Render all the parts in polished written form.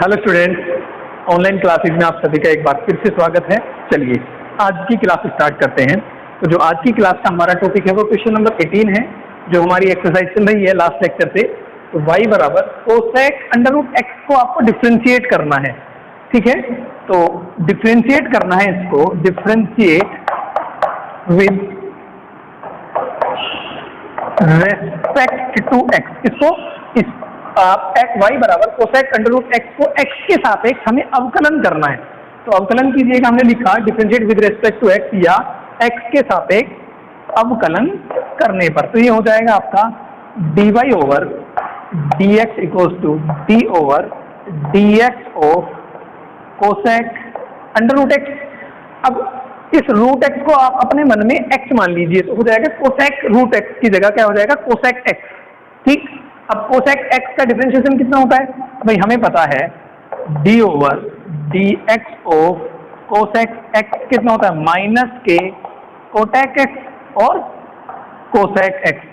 Hello students, online classes में आप सभी का एक बार फिर से स्वागत है। चलिए आज की क्लास स्टार्ट करते हैं। तो जो आज की क्लास का हमारा टॉपिक है वो क्वेश्चन नंबर 18 है, जो हमारी एक्सरसाइज चल रही है लास्ट लेक्चर से। तो y बराबर कोसेक अंडर रूट एक्स को आपको डिफ्रेंशिएट करना है, ठीक है। तो डिफ्रेंशिएट करना है इसको, differentiate with respect to x. इसको आप y बराबर कोसेक अंडर रूट एक्स को x के सापेक्ष हमें अवकलन करना है। तो अवकलन कीजिएगा, हमने लिखा differentiate with respect to x या x के सापेक्ष अवकलन करने पर। तो ये हो जाएगा आपका dy over dx equals to d over dx of cosec under root x. अब इस रूट एक्स को आप अपने मन में x मान लीजिए, तो हो जाएगा कोसेक रूट एक्स की जगह क्या हो जाएगा, कोसेक एक्स, ठीक। अब कोसेक एक्स का डिफरेंशिएशन कितना होता है भाई, हमें पता है d over d x of cosec x कितना होता है, माइनस के कोटेक एक्स और कोसेक एक्स।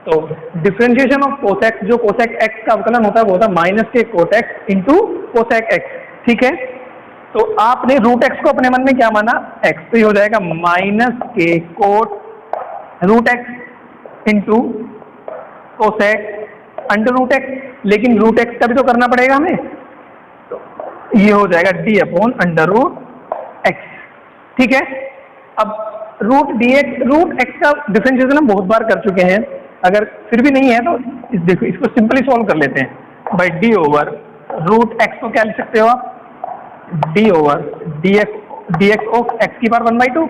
तो डिफरेंशिएशन ऑफ कोसेक, जो कोसेक एक्स का अवकलन होता है वो होता है माइनस के कोटेक इंटू कोसेक एक्स, ठीक है। तो आपने रूट एक्स को अपने मन में क्या माना, एक्स, तो ये हो जाएगा माइनस के cot root x into cosec under root x. लेकिन रूट एक्स का भी तो करना पड़ेगा हमें, तो ये हो जाएगा d upon under root x, ठीक है। अब रूट एक्स का डिफरेंशिएशन हम बहुत बार कर चुके हैं, अगर फिर भी नहीं है तो देखो इसको सिंपली सॉल्व कर लेते हैं। By d over root x को क्या लिख सकते हो आप, d over d x of x की पावर 1/2।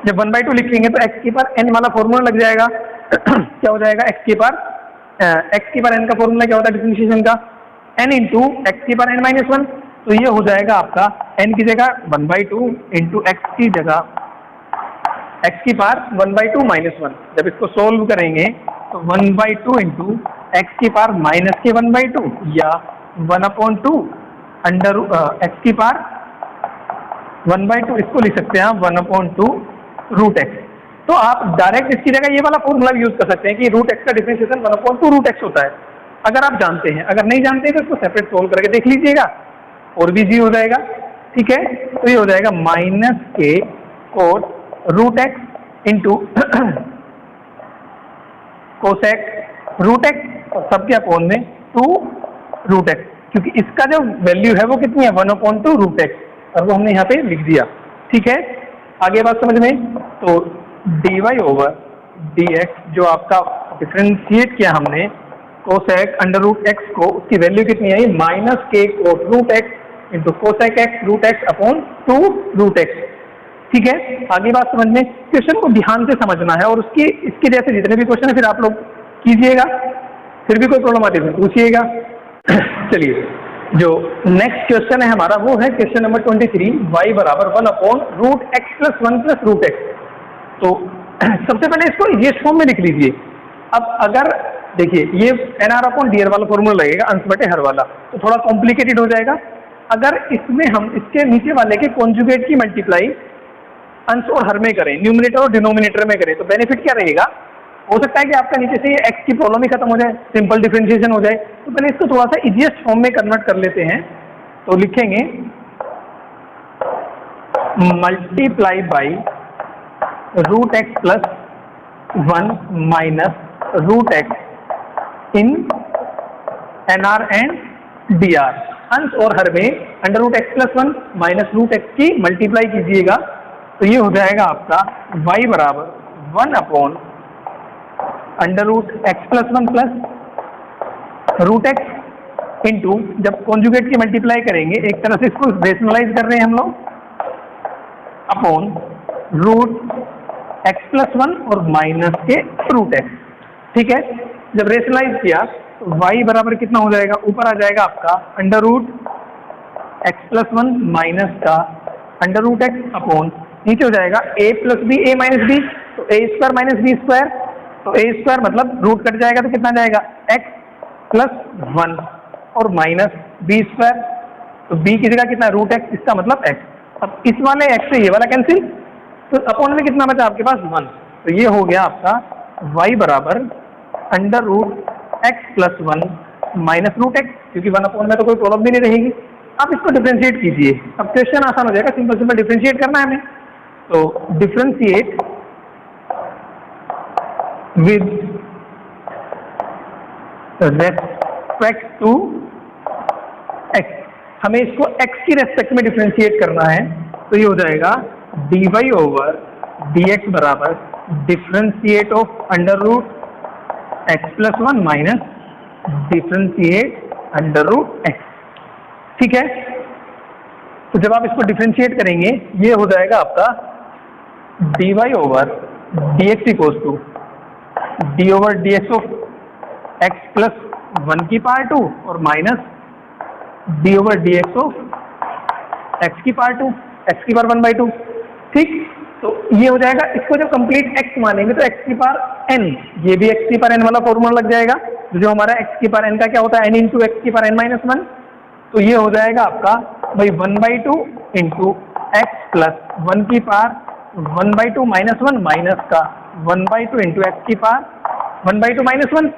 जब 1/2 लिखेंगे तो एक्स की पावर एन वाला फॉर्मूला लग जाएगा। क्या हो जाएगा, एक्स की पावर एन का फॉर्मूला क्या होता है डिफरेंशिएशन का, एन इंटू एक्स की पावर एन माइनस 1। तो ये हो जाएगा आपका एन की जगह 1/2 इंटू एक्स की जगह एक्स की पावर 1/2 माइनस 1। जब इसको सोल्व करेंगे तो 1/2 इंटू एक्स की पावर माइनस के 1/2 या 1/2 अंडर एक्स की पावर 1/2, इसको लिख सकते हैं आप 1/2 रूट एक्स। तो आप डायरेक्ट इसकी जगह ये वाला फॉर्मूला यूज कर सकते हैं कि रूट एक्स का डिफरेंशिएशन 1/2 रूट एक्स होता है, अगर आप जानते हैं। अगर नहीं जानते हैं तो इसको सेपरेट सोल्व करके देख लीजिएगा और भी इजी हो जाएगा, ठीक है। तो ये हो जाएगा माइनस के cot root x into cosec root x और सबके अपॉन में 2 रूट एक्स, क्योंकि इसका जो वैल्यू है वो कितनी है 1/2 रूट एक्स, और वो हमने यहाँ पे लिख दिया, ठीक है। आगे बात समझ में, तो dy ओवर dx जो आपका डिफरेंशिएट किया हमने कोसेक अंडर रूट एक्स को, उसकी वैल्यू कितनी आई, माइनस के cot root x into cosec x root x upon 2 root x, ठीक है। आगे बात समझ में, क्वेश्चन को ध्यान से समझना है और उसकी इसके जैसे जितने भी क्वेश्चन है फिर आप लोग कीजिएगा, फिर भी कोई प्रॉब्लम आती है पूछिएगा। चलिए जो नेक्स्ट क्वेश्चन है हमारा वो है क्वेश्चन नंबर 23, y बराबर 1/√x + 1 + √x। तो सबसे पहले इसको इजीएस्ट फॉर्म में लिख लीजिए। अब अगर देखिए ये nr/dr वाला फॉर्मूला लगेगा, अंश बटे हर वाला, तो थोड़ा कॉम्प्लिकेटेड हो जाएगा। अगर इसमें हम इसके नीचे वाले के कॉन्जुगेट की मल्टीप्लाई अंश और हर में करें, न्यूमरेटर और डिनोमिनेटर में करें, तो बेनिफिट क्या रहेगा, हो सकता है कि आपका नीचे से ये x की प्रॉब्लम ही खत्म हो जाए, सिंपल डिफरेंशिएशन हो जाए। तो पहले इसको थोड़ा सा इजीएस्ट फॉर्म में कन्वर्ट कर लेते हैं। तो लिखेंगे multiply by √x + 1 minus √x in nr and dr। अंश और हर में √x + 1 माइनस √x की मल्टीप्लाई कीजिएगा, तो ये हो जाएगा आपका y बराबर 1/√x + 1 प्लस √x इंटू, जब कॉन्जुगेट की मल्टीप्लाई करेंगे एक तरह से इसको रेशनलाइज कर रहे हैं हम लोग, अपॉन √x + 1 और माइनस के √x, ठीक है। जब रेशनलाइज किया तो y बराबर कितना हो जाएगा, ऊपर आ जाएगा आपका √x + 1 माइनस का √x अपॉन, नीचे हो जाएगा a + b a - b, तो a² - b², तो a² मतलब रूट कट जाएगा तो कितना जाएगा x + 1 और माइनस b², तो b की जगह कितना √x, इसका मतलब x। अब इस वाले x से ये वाला कैंसिल, तो अपॉन में कितना बचा आपके पास 1, तो ये हो गया आपका y बराबर √x + 1 माइनस रूट एक्स, क्योंकि 1 में तो कोई प्रॉब्लम भी नहीं रहेगी। आप इसको डिफ्रेंशिएट कीजिए, अब क्वेश्चन आसान हो जाएगा, सिंपल सिंपल डिफ्रेंशिएट करना है हमें। तो differentiate with respect to x, हमें इसको एक्स की रेस्पेक्ट में डिफ्रेंशिएट करना है। तो ये हो जाएगा dy ओवर dx बराबर differentiate of under root x plus 1 minus differentiate under root x. ठीक है, तो जब आप इसको डिफ्रेंशिएट करेंगे ये हो जाएगा आपका dy over dx equals to d over d x of x plus 1 की पावर 2 और minus d over d x of x की पावर 2, एक्स की पावर 1/2। ठीक, तो ये हो जाएगा। इसको जब कंप्लीट एक्स मानेंगे तो एक्स की पावर एन, ये भी एक्स की पावर एन वाला फॉर्मूला लग जाएगा। जो हमारा एक्स की पावर एन का क्या होता है, एन इंटू एक्स की पावर एन माइनस 1। तो ये हो जाएगा आपका भाई 1/2 इंटू एक्स प्लस 1 की पावर 1/2 माइनस 1 माइनस का 1/2 इंटू एक्स की पावर 1/2 माइनस 1।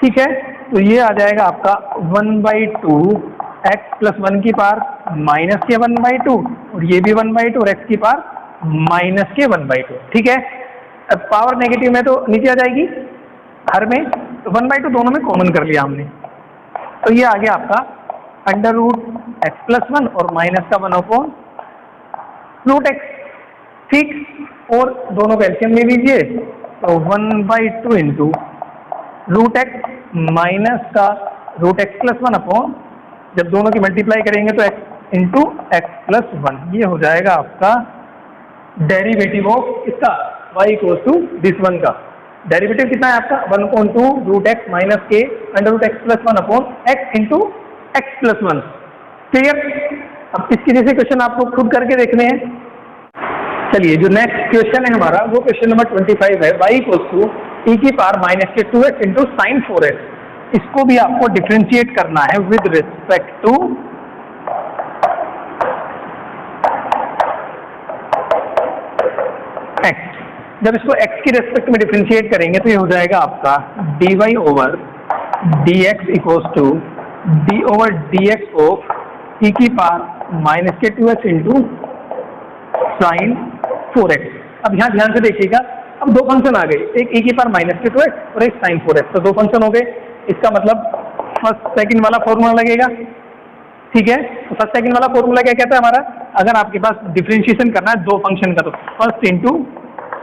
ठीक है, तो ये आ जाएगा आपका 1/2 एक्स प्लस 1 की पावर माइनस के 1/2 और ये भी 1/2 और एक्स की पावर माइनस के 1/2। ठीक है, अब पावर नेगेटिव में तो नीचे आ जाएगी हर में, तो 1/2 दोनों में कॉमन कर लिया हमने। तो ये आ गया आपका अंडर रूट एक्स प्लस 1 और माइनस का 1/रूट एक्स। ठीक, और दोनों का एलसीएम ले लीजिए, तो 1/2 इंटू रूट एक्स माइनस का रूट एक्स प्लस 1 जब दोनों की मल्टीप्लाई करेंगे तो एक्स इंटू एक्स प्लस 1। ये हो जाएगा आपका डेरिवेटिव ऑफ इसका y equal to this one का डेरिवेटिव कितना है आपका 1/2 रूट एक्स माइनस के under root x plus 1 x into x plus 1। Clear? अब इसके जैसे क्वेश्चन आपको खुद करके देखने हैं। चलिए, जो नेक्स्ट क्वेश्चन है हमारा वो क्वेश्चन नंबर 25 है, y इक्वल टू e की पावर माइनस के 2x इंटू साइन 4x। इसको भी आपको डिफ्रेंशिएट करना है विद रिस्पेक्ट टू x। जब इसको x की रिस्पेक्ट में डिफ्रेंशिएट करेंगे तो ये हो जाएगा आपका dy over dx equals to d over dx of e की पावर माइनस के 2x इंटू साइन 4x। अब यहाँ ध्यान से देखिएगा, अब दो फंक्शन आ गए, एक e की पावर माइनस के 2x और एक साइन 4x। तो दो फंक्शन हो गए, इसका मतलब फर्स्ट सेकंड वाला फॉर्मूला लगेगा। ठीक है, तो फर्स्ट सेकंड वाला फॉर्मूला क्या कहता है हमारा, अगर आपके पास डिफरेंशिएशन करना है दो फंक्शन का तो फर्स्ट इंटू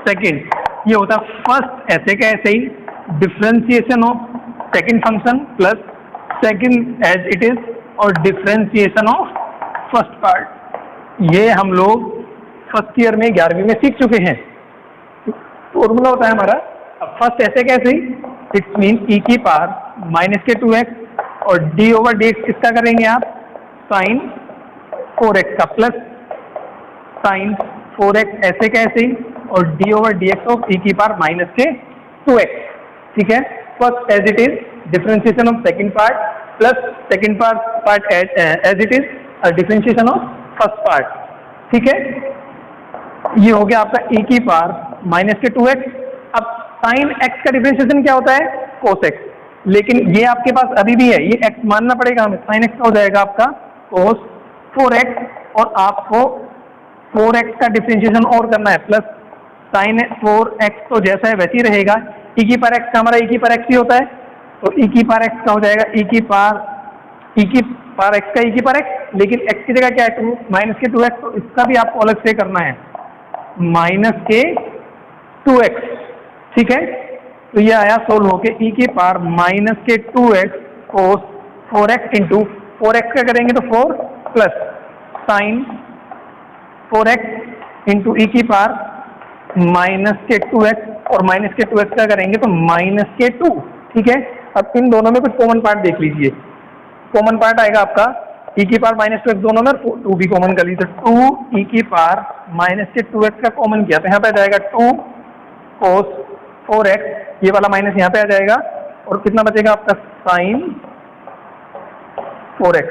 सेकंड, ये होता है फर्स्ट ऐसे का ऐसे ही differentiation of second function plus second as it is और डिफरेंशिएशन ऑफ फर्स्ट पार्ट। ये हम लोग फर्स्ट ईयर में 11वीं में सीख चुके हैं। फॉर्मूला होता है हमारा, अब फर्स्ट ऐसे कैसे ही इट्स मीन e की पावर माइनस के 2x और d ओवर dx किसका करेंगे आप साइन 4x का प्लस साइन 4x ऐसे कैसे ही और d over dx of e की पावर माइनस के 2x। ठीक है, first as it is differentiation of second part plus second part as it is differentiation of first part. ठीक है, ये हो गया आपका e की पावर माइनस के 2x। अब साइन x का डिफरेंशिएशन क्या होता है कोस x, लेकिन ये आपके पास अभी भी है, ये x मानना पड़ेगा हमें, साइन x का हो जाएगा आपका कोस 4x और आपको 4x का डिफरेंशिएशन और करना है प्लस साइन 4x तो जैसा है वैसे ही रहेगा। e की पावर x का हमारा e की पावर x ही होता है, तो e की पावर x का हो जाएगा e की पावर x का e की पावर x, लेकिन x की जगह क्या है माइनस के 2x, तो इसका भी आपको अलग से करना है माइनस के 2x। ठीक है, तो ये आया सोल्व होके e की पावर माइनस के 2x कोस 4x इंटू 4x का करेंगे तो 4 plus sign 4x into e की पावर माइनस के 2x और माइनस के 2x का करेंगे तो माइनस के 2। ठीक है, अब इन दोनों में कुछ कॉमन पार्ट देख लीजिए। कॉमन पार्ट आएगा आपका e की पावर माइनस 2x दोनों में, 2 भी कॉमन कर लीजिए, 2 e की पावर माइनस के 2x का कॉमन किया तो यहाँ पे आ जाएगा 2 कोस 4x, ये वाला माइनस यहाँ पे आ जाएगा और कितना बचेगा आपका साइन 4x।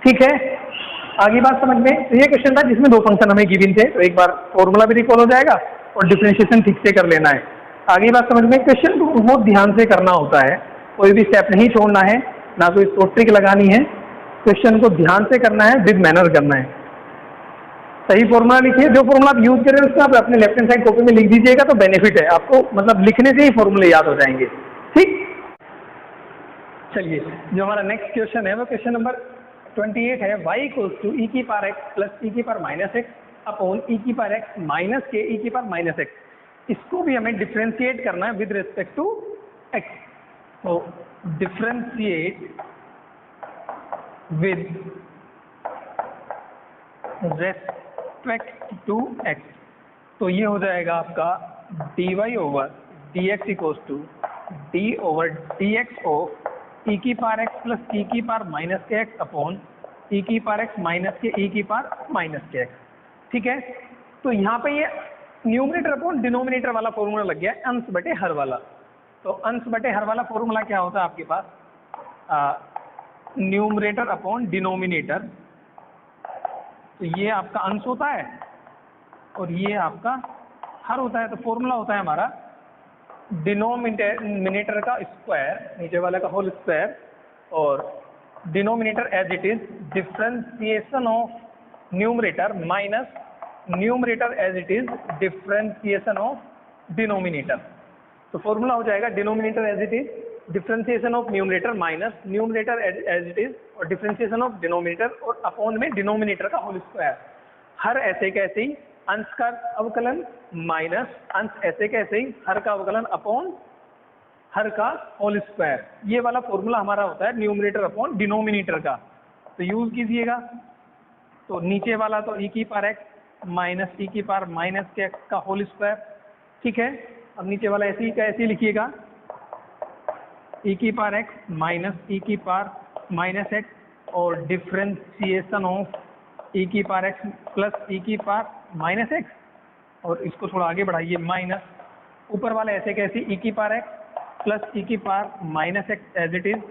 ठीक है, आगे बात समझ में। तो ये क्वेश्चन था जिसमें दो फंक्शन हमें गिवन थे, तो एक बार फॉर्मूला भी रिकॉल हो जाएगा और डिफरेंशिएशन ठीक से कर लेना है। आगे बात समझ में, क्वेश्चन को बहुत ध्यान से करना होता है, कोई भी स्टेप नहीं छोड़ना है। ना कोई तो ट्रिक लगानी है, क्वेश्चन को ध्यान से करना है, विद मैनर करना है। सही फॉर्मूला लिखिए, जो फॉर्मूला आप यूज कर रहे हैं उसको आप अपने लेफ्ट हैंड साइड कॉपी में लिख दीजिएगा तो बेनिफिट है आपको, मतलब लिखने से ही फॉर्मूले याद हो जाएंगे। ठीक, चलिए जो हमारा नेक्स्ट क्वेश्चन है वो क्वेश्चन नंबर 28 है। y इक्वल्स टू ई की पावर एक्स प्लस ई की power minus x upon e की पावर एक्स माइनस के ई की पावर माइनस एक्स। इसको भी हमें डिफ्रेंशिएट करना है विद रिस्पेक्ट टू एक्स। तो differentiate with respect to x, तो ये हो जाएगा आपका dy over dx equals to d over dx of e की पावर एक्स प्लस ई की पावर माइनस के एक्स अपॉन ई की पावर एक्स माइनस के ई की पावर माइनस के एक्स। ठीक है, तो यहाँ पे ये न्यूमरेटर अपॉन डिनोमिनेटर वाला फॉर्मूला लग गया, अंश बटे हर वाला। तो अंश बटे हर वाला फॉर्मूला क्या होता है आपके पास, न्यूमरेटर अपॉन डिनोमिनेटर। तो ये आपका अंश होता है और ये आपका हर होता है। तो फॉर्मूला होता है हमारा डिनोमिनेटर का स्क्वायर, नीचे वाले का होल स्क्वायर, और denominator as it is differentiation of numerator minus numerator as it is differentiation of denominator. तो फॉर्मूला हो जाएगा denominator as it is differentiation of numerator minus numerator as it is और differentiation of denominator और upon में denominator का whole square. हर ऐसे कैसे ही अंश का अवकलन माइनस अंश ऐसे कैसे ही हर का अवकलन अपॉन हर का होल स्क्वायर। ये वाला फॉर्मूला हमारा होता है न्यूमरेटर अपॉन डिनोमिनेटर का, तो यूज कीजिएगा। तो नीचे वाला तो ई की पावर एक्स माइनस ई की पावर माइनस के एक्स का होल स्क्वायर। ठीक है, अब नीचे वाला ऐसे ही का ऐसे ही लिखिएगा, ई की पावर एक्स माइनस ई की पावर माइनस एक्स और डिफरेंशिएशन ऑफ ई की पावर एक्स प्लस ई की पावर माइनस एक्स, और इसको थोड़ा आगे बढ़ाइए माइनस ऊपर वाला ऐसे कैसे ई की पावर एक्स प्लस ई की power minus x as it is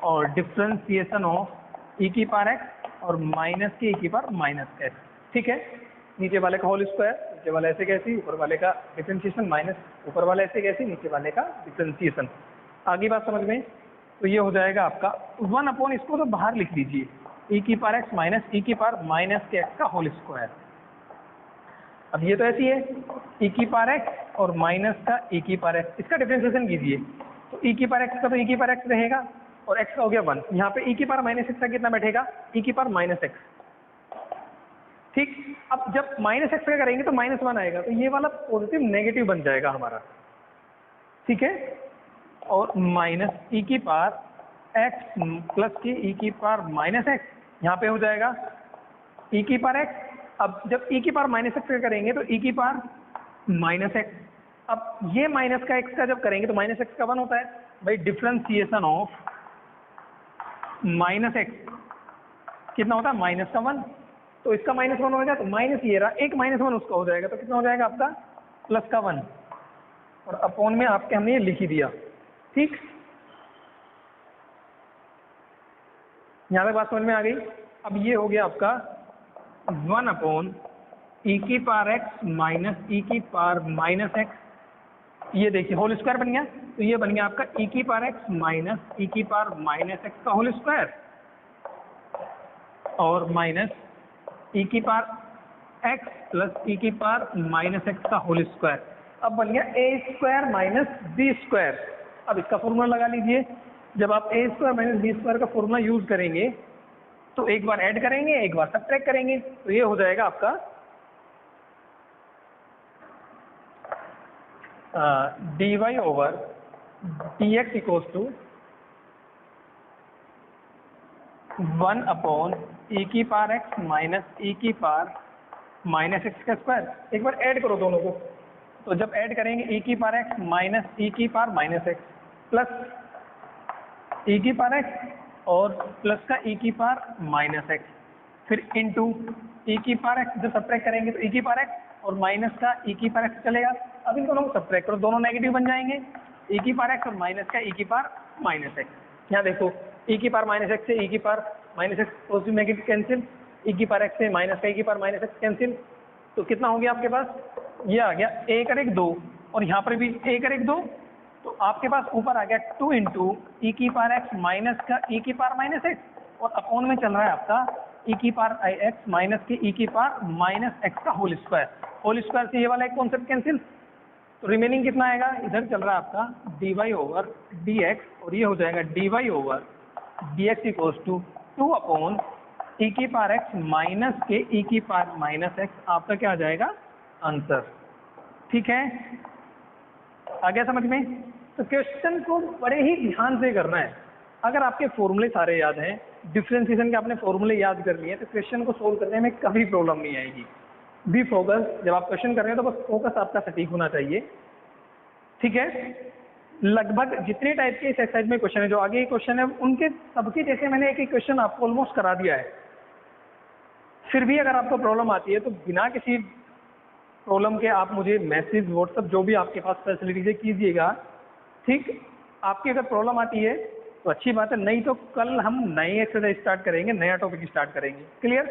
और डिफरेंशिएशन ऑफ ई की पावर एक्स और माइनस के ई की पावर माइनस एक्स। ठीक है, नीचे वाले का होल स्क्वायर, नीचे वाला ऐसे कैसे ऊपर वाले का डिफरेंशिएशन माइनस ऊपर वाले ऐसे कैसे नीचे वाले का डिफरेंशिएशन। आगे बात समझ में, तो ये हो जाएगा आपका 1 अपॉन, इसको तो बाहर लिख लीजिए, ई की पावर एक्स माइनस ई की पावर माइनस के एक्स का होल स्क्वायर। अब ये तो ऐसी है ई की पावर एक्स और माइनस का ई की पावर एक्स, इसका डिफरेंशिएशन कीजिए। तो ई की पावर एक्स का तो ई की पावर एक्स रहेगा और एक्स का हो गया 1, यहाँ पे ई की पावर माइनस एक्स का कितना बैठेगा, ई की पावर माइनस एक्स। ठीक, अब जब माइनस एक्स का करेंगे तो -1 आएगा, तो ये वाला पॉजिटिव नेगेटिव बन जाएगा हमारा। ठीक है, और माइनस ई की पावर एक्स प्लस की ई की पावर माइनस एक्स, यहाँ पे हो जाएगा ई की पावर एक्स। अब जब ई की पावर माइनस एक्स का करेंगे तो ई की पावर माइनस एक्स। अब ये माइनस का एक्स का जब करेंगे तो माइनस एक्स का 1 होता है भाई, डिफरेंशिएशन ऑफ माइनस एक्स कितना होता है माइनस का 1, तो इसका -1 हो जाएगा, तो माइनस ये रहा, एक -1 उसका हो जाएगा, तो कितना हो जाएगा आपका प्लस का 1 और अपॉन में आपके हमने ये लिख ही दिया। ठीक, यहाँ तक बात समझ में आ गई। अब ये हो गया आपका 1 अपॉन ई की पावर एक्स माइनस ई की पावर माइनस एक्स, ये देखिए होल स्क्वायर बन गया, तो ये बन गया आपका ई की पावर एक्स माइनस ई की पावर माइनस एक्स का होल स्क्वायर और माइनस ई की पावर एक्स प्लस ई की पावर माइनस एक्स का होल स्क्वायर। अब बन गया ए स्क्वायर माइनस बी स्क्वायर। अब इसका फॉर्मूला लगा लीजिए, जब आप ए स्क्वायर माइनस बी स्क्वायर का फॉर्मूला यूज करेंगे तो एक बार ऐड करेंगे एक बार सब्ट्रैक्ट करेंगे, तो ये हो जाएगा आपका dy over dx equals to 1 upon e की पावर एक्स माइनस ई की पावर माइनस एक्स का स्क्वायर। एक बार ऐड करो दोनों को, तो जब ऐड करेंगे ई की पावर एक्स माइनस ई की power minus x plus e की पावर एक्स और प्लस का ई की पावर माइनस एक्स, फिर इनटू ई की पावर एक्स, जब सब्ट्रैक्ट करेंगे तो ई की पावर एक्स और माइनस का ई की पावर एक्स चलेगा। अब इन दोनों को सब्ट्रैक्ट करो, दोनों नेगेटिव बन जाएंगे, ई की पावर एक्स और माइनस का ई की पावर माइनस एक्स। यहाँ देखो ई की पावर माइनस एक्स से ई की power minus x positive negative cancel, e की पावर एक्स से माइनस का ई की पावर माइनस एक्स कैंसिल, तो कितना हो गया आपके पास, ये आ गया 1 और 1 2, और यहाँ पर भी 1 और 1 2, तो आपके पास ऊपर आ गया 2 इंटू ई की पावर एक्स माइनस का ई की पावर माइनस एक्स और अपॉन में चल रहा है आपका ई की पावर एक्स माइनस के ई की पावर माइनस एक्स का होल स्क्वायर से ये वाला एक कॉन्सेप्ट कैंसिल, तो रिमेनिंग कितना आएगा, इधर चल रहा है आपका d y over d x और ये हो जाएगा d y over d x equals to 2 upon e की पावर एक्स माइनस के ई की पावर माइनस एक्स, आपका क्या आ जाएगा आंसर। ठीक है, आ गया समझ में। तो क्वेश्चन को बड़े ही ध्यान से करना है। अगर आपके फॉर्मूले सारे याद हैं, डिफरेंशिएशन के आपने फॉर्मूले याद कर लिए, तो क्वेश्चन को सोल्व करने में कभी प्रॉब्लम नहीं आएगी। बी फोकस, जब आप क्वेश्चन कर रहे हैं तो बस फोकस आपका सटीक होना चाहिए। ठीक है, लगभग जितने टाइप के इस एक्सरसाइज में क्वेश्चन है, जो आगे क्वेश्चन है उनके सबके जैसे मैंने एक एक क्वेश्चन आपको ऑलमोस्ट करा दिया है। फिर भी अगर आपको प्रॉब्लम आती है तो बिना किसी प्रॉब्लम के आप मुझे मैसेज व्हाट्सएप जो भी आपके पास फैसिलिटीज है कीजिएगा। ठीक, आपकी अगर प्रॉब्लम आती है तो अच्छी बात है, नहीं तो कल हम नई एक्सरसाइज स्टार्ट करेंगे, नया टॉपिक स्टार्ट करेंगे। क्लियर।